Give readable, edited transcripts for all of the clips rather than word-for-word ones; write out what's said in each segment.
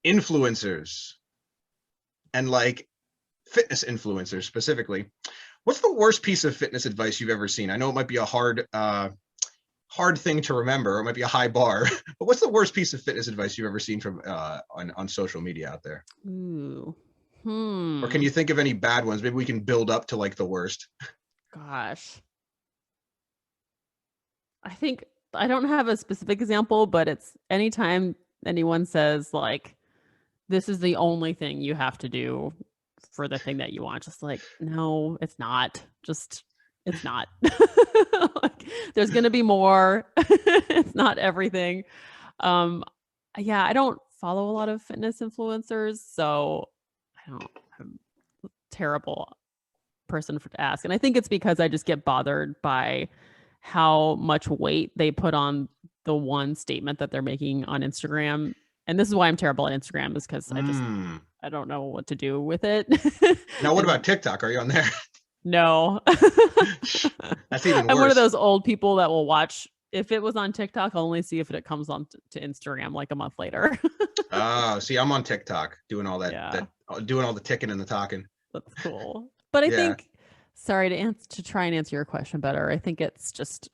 influencers and like fitness influencers specifically, what's the worst piece of fitness advice you've ever seen? I know it might be a hard thing to remember, or it might be a high bar, but what's the worst piece of fitness advice you've ever seen from on social media out there? Ooh. Or can you think of any bad ones? Maybe we can build up to like the worst. Gosh. I think I don't have a specific example, but it's anytime anyone says like, this is the only thing you have to do for the thing that you want. Just like, no, it's not. Just, it's not. Like, there's going to be more. It's not everything. Yeah, I don't follow a lot of fitness influencers, so I'm a terrible person to ask. And I think it's because I just get bothered by how much weight they put on the one statement that they're making on Instagram. And this is why I'm terrible at Instagram, is because I don't know what to do with it. Now, what about TikTok? Are you on there? No. That's even worse. I'm one of those old people that will watch. If it was on TikTok, I'll only see if it comes on to Instagram like a month later. Oh, see, I'm on TikTok doing all that, doing all the ticking and the talking. That's cool. But I think, sorry to try and answer your question better, I think it's just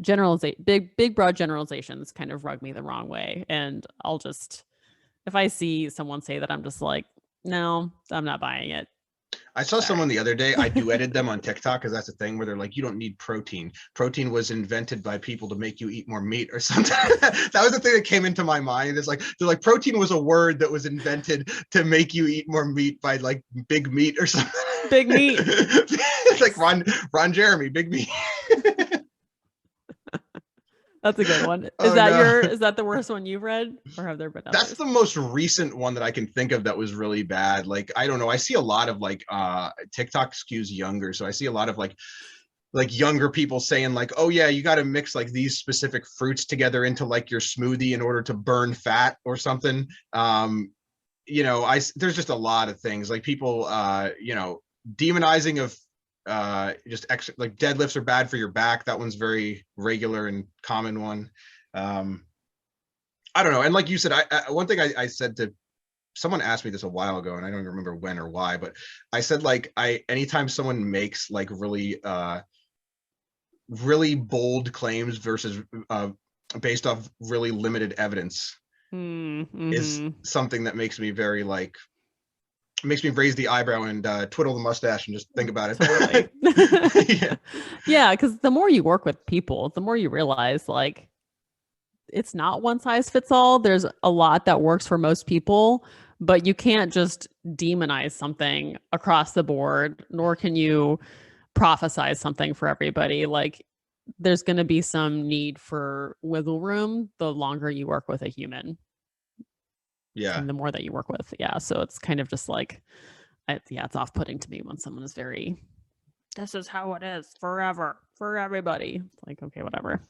big broad generalizations kind of rub me the wrong way. And I'll just, if I see someone say that, I'm just like, no, I'm not buying it. I saw someone the other day, I duetted them on TikTok because that's a thing where they're like, you don't need protein. Protein was invented by people to make you eat more meat or something. That was the thing that came into my mind. It's like, they're like, protein was a word that was invented to make you eat more meat by like big meat or something. Big meat. It's like Ron Jeremy, big meat. That's a good one. Is that the worst one you've read, or have there been others? That's the most recent one that I can think of that was really bad. Like, I don't know. I see a lot of like TikTok skews younger. So I see a lot of like younger people saying like, oh yeah, you got to mix like these specific fruits together into like your smoothie in order to burn fat or something. There's just a lot of things like people, demonizing of just extra, like deadlifts are bad for your back. That one's very regular and common one. I don't know. And like you said, one thing I said to someone, asked me this a while ago, and I don't even remember when or why, but I said like, anytime someone makes like really bold claims versus based off really limited evidence is something that makes me very like, makes me raise the eyebrow and twiddle the mustache and just think about it. Totally. Yeah, because the more you work with people, the more you realize like it's not one size fits all. There's a lot that works for most people, but you can't just demonize something across the board, nor can you prophesize something for everybody. Like, there's going to be some need for wiggle room the longer you work with a human. Yeah. And the more that you work with. Yeah. So it's kind of just like, it's off-putting to me when someone is very, this is how it is forever for everybody. It's like, okay, whatever.